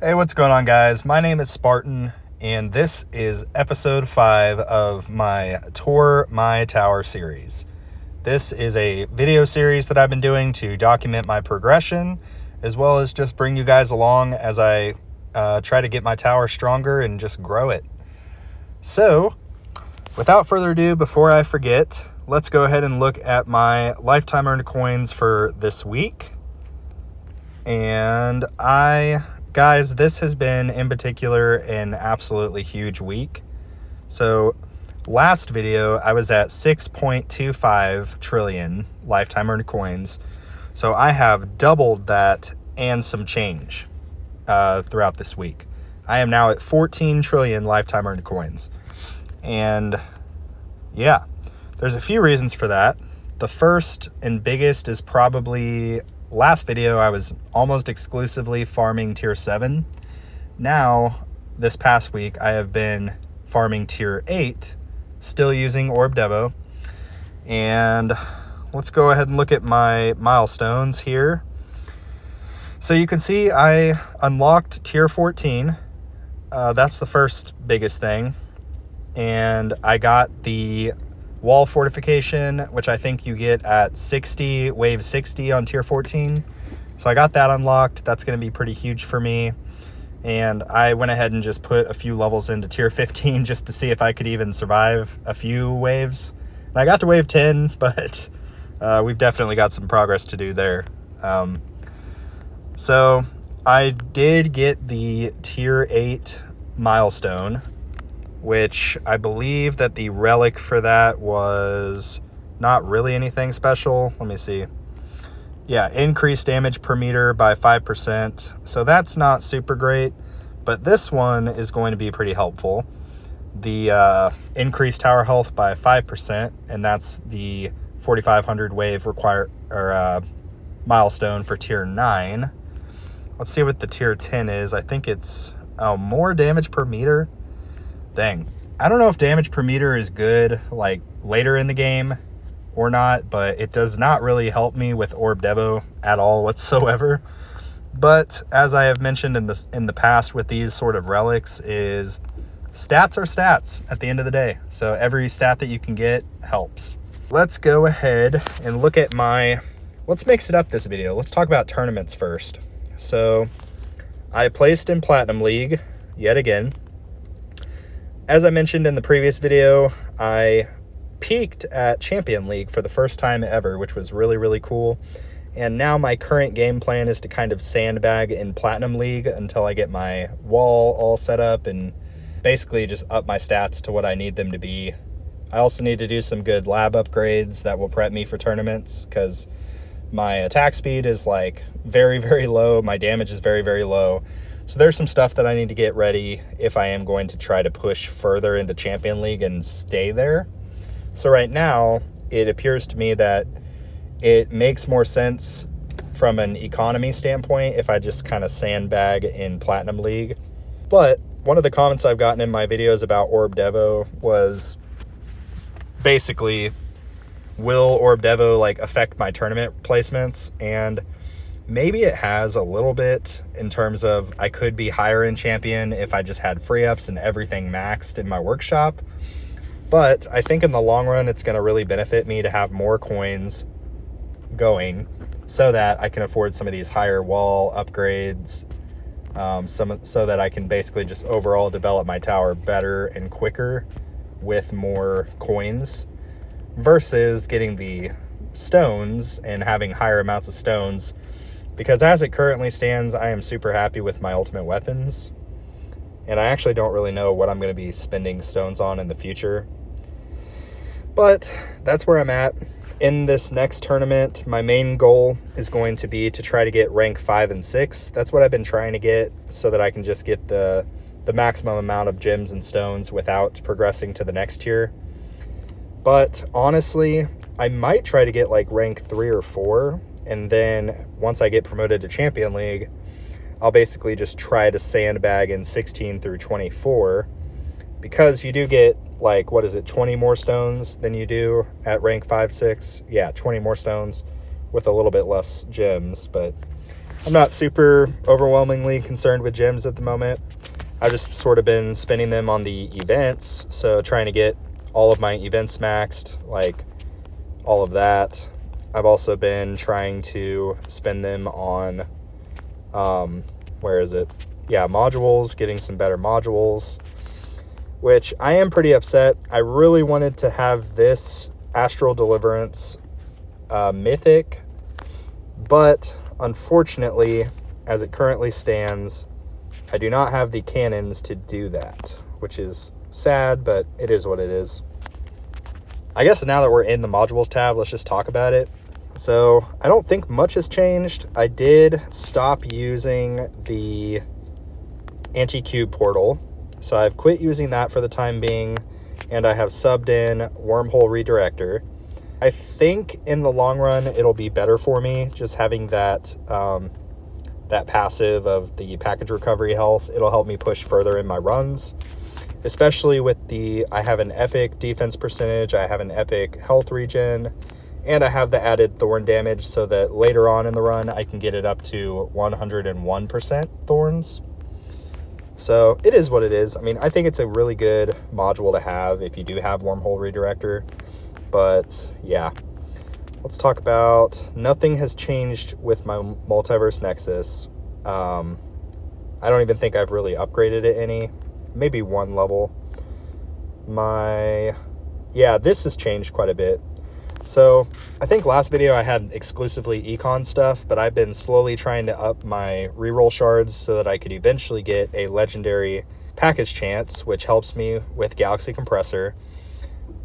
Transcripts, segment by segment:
Hey, what's going on, guys? My name is Spartan, and this is episode 5 of my Tour My Tower series. This is a video series that I've been doing to document my progression, as well as just bring you guys along as I try to get my tower stronger and just grow it. So, without further ado, before I forget, let's go ahead and look at my lifetime earned coins for this week. And Guys, this has been, in particular, an absolutely huge week. So, last video, I was at 6.25 trillion lifetime earned coins. So, I have doubled that and some change throughout this week. I am now at 14 trillion lifetime earned coins. And, yeah, there's a few reasons for that. The first and biggest is probably... Last video, I was almost exclusively farming tier 7. Now, this past week, I have been farming tier 8, still using Orb Devo. And let's go ahead and look at my milestones here. So you can see I unlocked tier 14. That's the first biggest thing. And I got the wall fortification, which I think you get at 60, wave 60 on tier 14. So I got that unlocked. That's going to be pretty huge for me. And I went ahead and just put a few levels into tier 15 just to see if I could even survive a few waves. And I got to wave 10, but we've definitely got some progress to do there. So I did get the tier 8 milestone, which I believe that the relic for that was not really anything special. Let me see. Yeah, increased damage per meter by 5%. So that's not super great, but this one is going to be pretty helpful. The increased tower health by 5%, and that's the 4,500 wave milestone for tier 9. Let's see what the tier 10 is. I think it's more damage per meter. Dang. I don't know if damage per meter is good like later in the game or not, but it does not really help me with Orb Devo at all whatsoever. But as I have mentioned in the past with these sort of relics, is stats are stats at the end of the day. So every stat that you can get helps. Let's go ahead and look at let's mix it up this video. Let's talk about tournaments first. So I placed in Platinum League yet again. As I mentioned in the previous video, I peaked at Champion League for the first time ever, which was really, really cool. And now my current game plan is to kind of sandbag in Platinum League until I get my wall all set up and basically just up my stats to what I need them to be. I also need to do some good lab upgrades that will prep me for tournaments because my attack speed is like very, very low. My damage is very, very low. So there's some stuff that I need to get ready if I am going to try to push further into Champion League and stay there. So right now, it appears to me that it makes more sense from an economy standpoint if I just kind of sandbag in Platinum League. But one of the comments I've gotten in my videos about Orb Devo was basically, will Orb Devo like affect my tournament placements? And maybe it has a little bit in terms of I could be higher in champion if I just had free ups and everything maxed in my workshop. But I think in the long run, it's going to really benefit me to have more coins going so that I can afford some of these higher wall upgrades, so that I can basically just overall develop my tower better and quicker with more coins versus getting the stones and having higher amounts of stones. Because as it currently stands, I am super happy with my ultimate weapons. And I actually don't really know what I'm going to be spending stones on in the future. But that's where I'm at. In this next tournament, my main goal is going to be to try to get rank 5 and 6. That's what I've been trying to get so that I can just get the maximum amount of gems and stones without progressing to the next tier. But honestly, I might try to get like rank 3 or 4. And then once I get promoted to Champion League, I'll basically just try to sandbag in 16 through 24 because you do get like, 20 more stones than you do at rank 5, 6. Yeah, 20 more stones with a little bit less gems. But I'm not super overwhelmingly concerned with gems at the moment. I've just sort of been spending them on the events, so trying to get all of my events maxed, like all of that. I've also been trying to spend them on, modules, getting some better modules, which I am pretty upset. I really wanted to have this Astral Deliverance mythic, but unfortunately, as it currently stands, I do not have the cannons to do that, which is sad, but it is what it is. I guess now that we're in the modules tab, let's just talk about it. So I don't think much has changed. I did stop using the anti-cube portal, so I've quit using that for the time being, and I have subbed in wormhole redirector. I think in the long run it'll be better for me just having that that passive of the package recovery health. It'll help me push further in my runs, especially with I have an epic defense percentage, I have an epic health regen, and I have the added thorn damage so that later on in the run I can get it up to 101% thorns. So it is what it is. I mean, I think it's a really good module to have if you do have wormhole redirector. But yeah, let's talk about, nothing has changed with my Multiverse Nexus. I don't even think I've really upgraded it any, maybe one level. This has changed quite a bit. So I think last video I had exclusively econ stuff, but I've been slowly trying to up my reroll shards so that I could eventually get a legendary package chance, which helps me with Galaxy Compressor,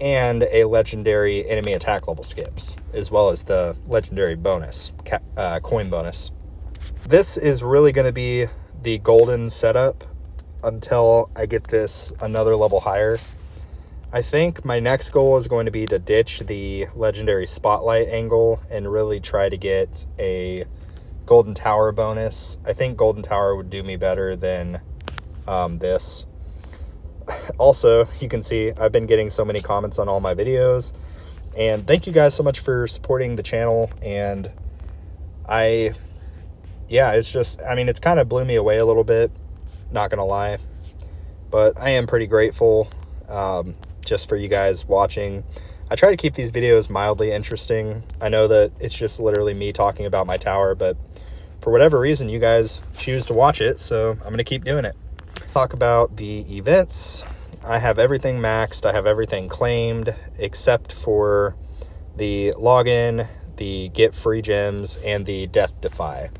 and a legendary enemy attack level skips, as well as the legendary bonus, coin bonus. This is really going to be the golden setup until I get this another level higher. I think my next goal is going to be to ditch the legendary spotlight angle and really try to get a golden tower bonus. I think golden tower would do me better than this. Also, you can see I've been getting so many comments on all my videos, and thank you guys so much for supporting the channel. And it's just, I mean, it's kind of blew me away a little bit, not gonna lie, but I am pretty grateful just for you guys watching. I try to keep these videos mildly interesting. I know that it's just literally me talking about my tower, but for whatever reason you guys choose to watch it, so I'm gonna keep doing it. Talk about the events. I have everything maxed, I have everything claimed except for the login, the get free gems, and the death defy.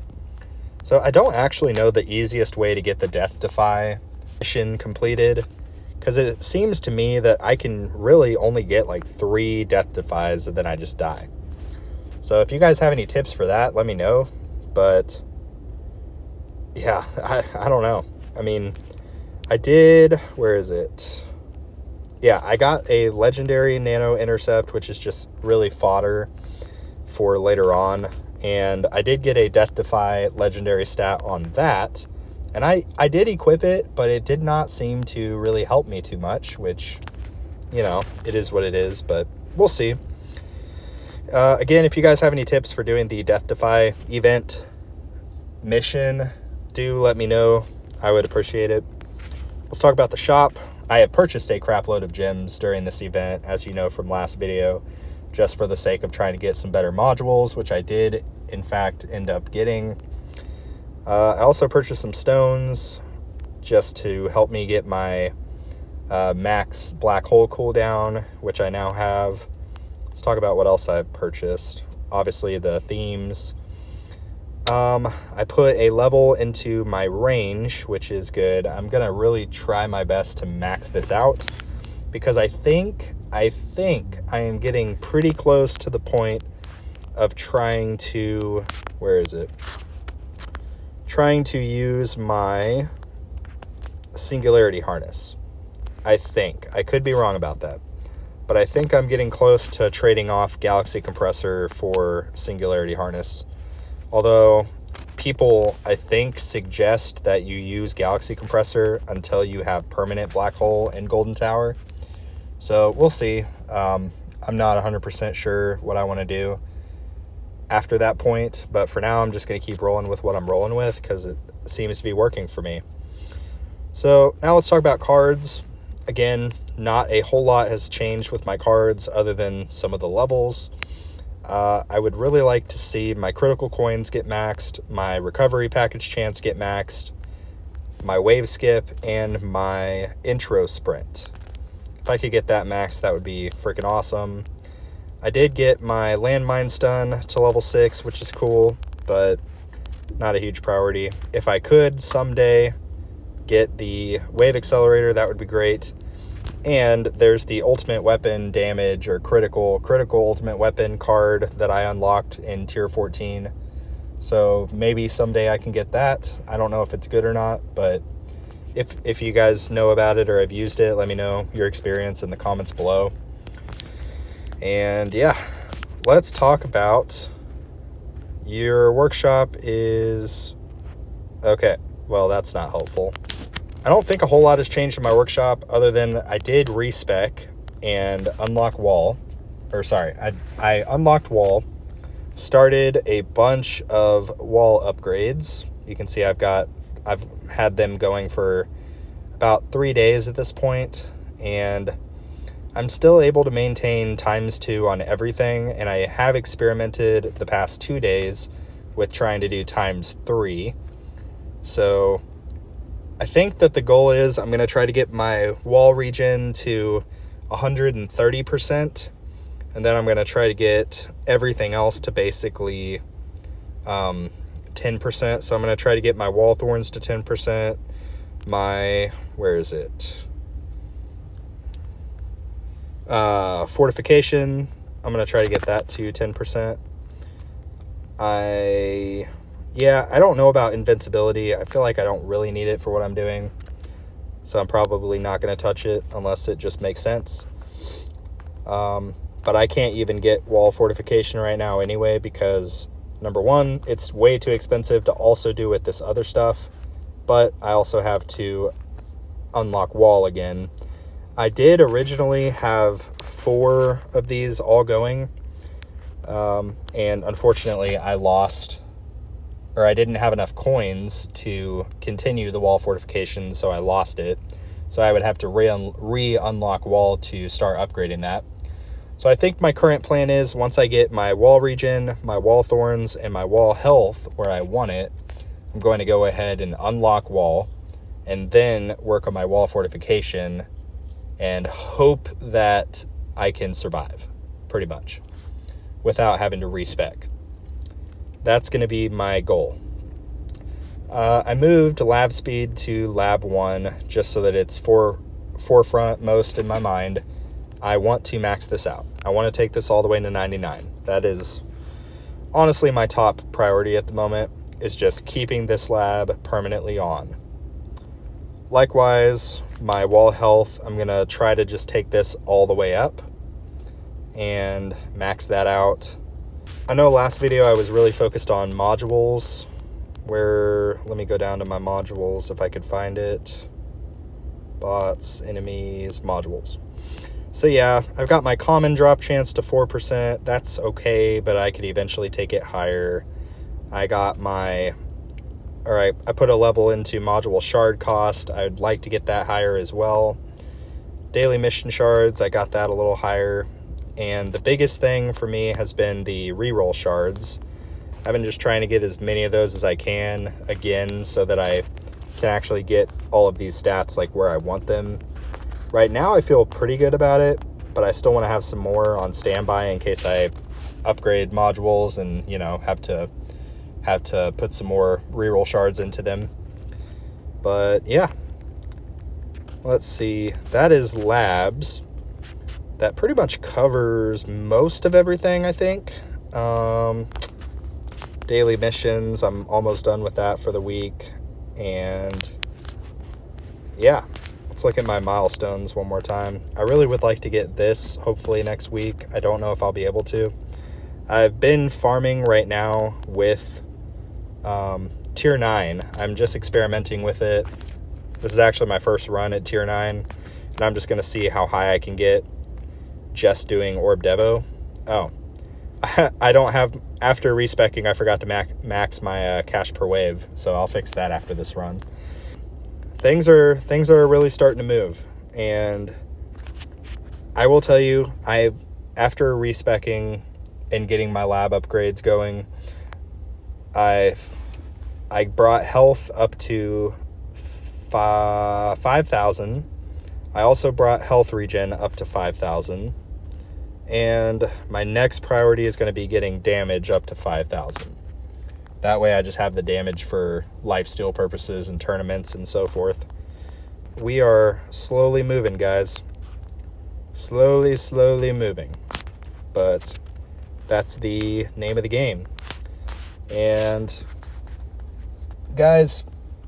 So I don't actually know the easiest way to get the death defy mission completed, because it seems to me that I can really only get like 3 death defies and then I just die. So if you guys have any tips for that, let me know. But yeah, I don't know. I mean, I did, where is it? Yeah, I got a legendary nano intercept, which is just really fodder for later on. And I did get a death defy legendary stat on that. And I did equip it, but it did not seem to really help me too much, which, you know, it is what it is, but we'll see. Again, if you guys have any tips for doing the death defy event mission, do let me know. I would appreciate it. Let's talk about the shop. I have purchased a crap load of gems during this event, as you know from last video, just for the sake of trying to get some better modules, which I did, in fact, end up getting. I also purchased some stones just to help me get my max black hole cooldown, which I now have. Let's talk about what else I've purchased. Obviously, the themes. I put a level into my range, which is good. I'm going to really try my best to max this out, because I think I am getting pretty close to the point of trying to, trying to use my singularity harness. I think. I could be wrong about that, but I think I'm getting close to trading off Galaxy Compressor for singularity harness. Although people, I think, suggest that you use Galaxy Compressor until you have permanent black hole and golden tower. So we'll see. I'm not 100% sure what I want to do. after that point. But for now, I'm just going to keep rolling with what I'm rolling with because it seems to be working for me. So now let's talk about cards. Again, not a whole lot has changed with my cards other than some of the levels. I would really like to see my critical coins get maxed, my recovery package chance get maxed, my wave skip, and my intro sprint. If I could get that maxed, that would be freaking awesome. I did get my landmine stun to level 6, which is cool, but not a huge priority. If I could someday get the wave accelerator, that would be great. And there's the ultimate weapon damage or critical ultimate weapon card that I unlocked in tier 14. So maybe someday I can get that. I don't know if it's good or not, but if you guys know about it or have used it, let me know your experience in the comments below. And yeah, let's talk about your workshop is okay. Well, that's not helpful. I don't think a whole lot has changed in my workshop other than I did respec and unlock wall. I unlocked wall, started a bunch of wall upgrades. You can see I've had them going for about 3 days at this point, and I'm still able to maintain ×2 on everything, and I have experimented the past 2 days with trying to do ×3. So I think that the goal is I'm going to try to get my wall regen to 130%, and then I'm going to try to get everything else to basically 10%. So I'm going to try to get my wall thorns to 10%, my, where is it? Fortification, I'm going to try to get that to 10%. I don't know about invincibility. I feel like I don't really need it for what I'm doing, so I'm probably not going to touch it unless it just makes sense. But I can't even get wall fortification right now anyway because, number one, it's way too expensive to also do with this other stuff, but I also have to unlock wall again. I did originally have 4 of these all going, and unfortunately I didn't have enough coins to continue the wall fortification, so I lost it. So I would have to re-unlock wall to start upgrading that. So I think my current plan is once I get my wall regen, my wall thorns, and my wall health where I want it, I'm going to go ahead and unlock wall and then work on my wall fortification and hope that I can survive, pretty much, without having to respec. That's going to be my goal. I moved lab speed to lab 1 just so that it's forefront most in my mind. I want to max this out. I want to take this all the way to 99. That is honestly my top priority at the moment, is just keeping this lab permanently on. Likewise, my wall health, I'm going to try to just take this all the way up and max that out. I know last video I was really focused on modules, let me go down to my modules if I could find it. Bots, enemies, modules. So yeah, I've got my common drop chance to 4%. That's okay, but I could eventually take it higher. I put a level into module shard cost. I'd like to get that higher as well. Daily mission shards, I got that a little higher. And the biggest thing for me has been the reroll shards. I've been just trying to get as many of those as I can, again, so that I can actually get all of these stats like where I want them. Right now I feel pretty good about it, but I still want to have some more on standby in case I upgrade modules and, have to put some more reroll shards into them. But yeah, let's see. That is labs. That pretty much covers most of everything, I think. Daily missions, I'm almost done with that for the week. And yeah, let's look at my milestones one more time. I really would like to get this hopefully next week. I don't know if I'll be able to. I've been farming right now with tier 9. I'm just experimenting with it. This is actually my first run at tier 9, and I'm just going to see how high I can get just doing orb devo. Oh, I don't have, after respecking, I forgot to max my cash per wave, so I'll fix that after this run. Things are really starting to move, and I will tell you, after respecking and getting my lab upgrades going, I brought health up to 5,000. I also brought health regen up to 5,000. And my next priority is going to be getting damage up to 5,000. That way I just have the damage for lifesteal purposes and tournaments and so forth. We are slowly moving, guys. Slowly moving. But that's the name of the game. And guys,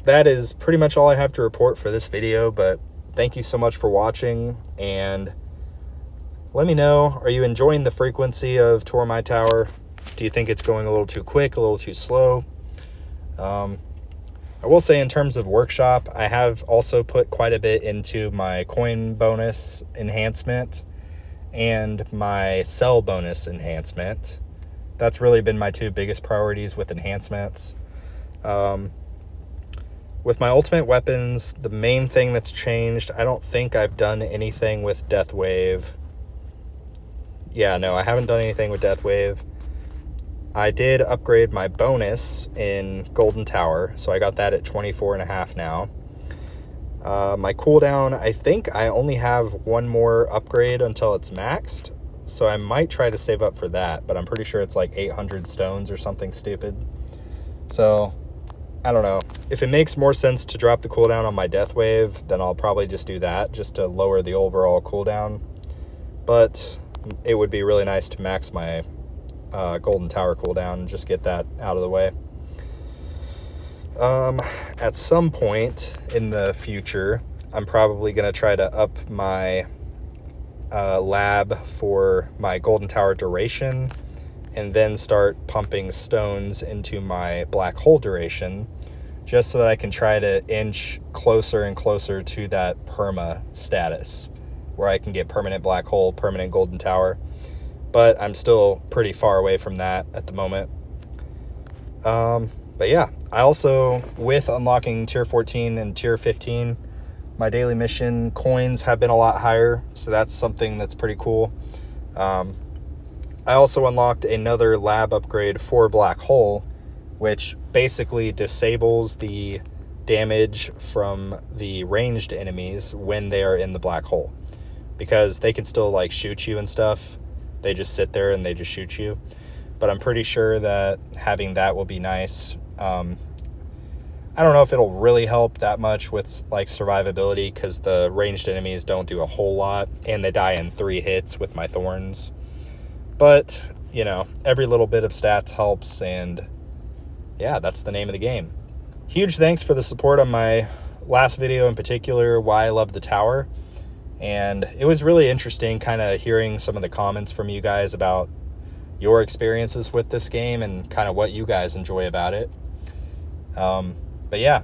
that is pretty much all I have to report for this video, but thank you so much for watching, and let me know, are you enjoying the frequency of Tour My Tower? Do you think it's going a little too quick, a little too slow? I will say, in terms of workshop, I have also put quite a bit into my coin bonus enhancement and my sell bonus enhancement. That's really been my two biggest priorities with enhancements. With my ultimate weapons, the main thing that's changed, I don't think I've done anything with Death Wave. Yeah, no, I haven't done anything with Death Wave. I did upgrade my bonus in Golden Tower, so I got that at 24.5 now. My cooldown, I think I only have one more upgrade until it's maxed, so I might try to save up for that, but I'm pretty sure it's like 800 stones or something stupid. So, I don't know. If it makes more sense to drop the cooldown on my Death Wave, then I'll probably just do that, just to lower the overall cooldown. But it would be really nice to max my Golden Tower cooldown and just get that out of the way. At some point in the future, I'm probably going to try to up my lab for my Golden Tower duration, and then start pumping stones into my black hole duration, just so that I can try to inch closer and closer to that perma status, where I can get permanent black hole, permanent Golden Tower. But I'm still pretty far away from that at the moment. But yeah, I also, with unlocking tier 14 and tier 15, my daily mission coins have been a lot higher, so that's something that's pretty cool. I also unlocked another lab upgrade for black hole, which basically disables the damage from the ranged enemies when they are in the black hole, because they can still like shoot you and stuff. They just sit there and they just shoot you. But I'm pretty sure that having that will be nice. I don't know if it'll really help that much with like survivability, because the ranged enemies don't do a whole lot, and they die in 3 hits with my thorns. But, you know, every little bit of stats helps, and yeah, that's the name of the game. Huge thanks for the support on my last video, in particular, why I love the tower. And it was really interesting kind of hearing some of the comments from you guys about your experiences with this game and kind of what you guys enjoy about it. But yeah,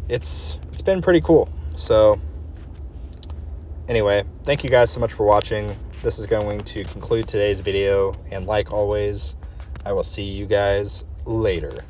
it's been pretty cool. So anyway, thank you guys so much for watching. This is going to conclude today's video, and like always, I will see you guys later.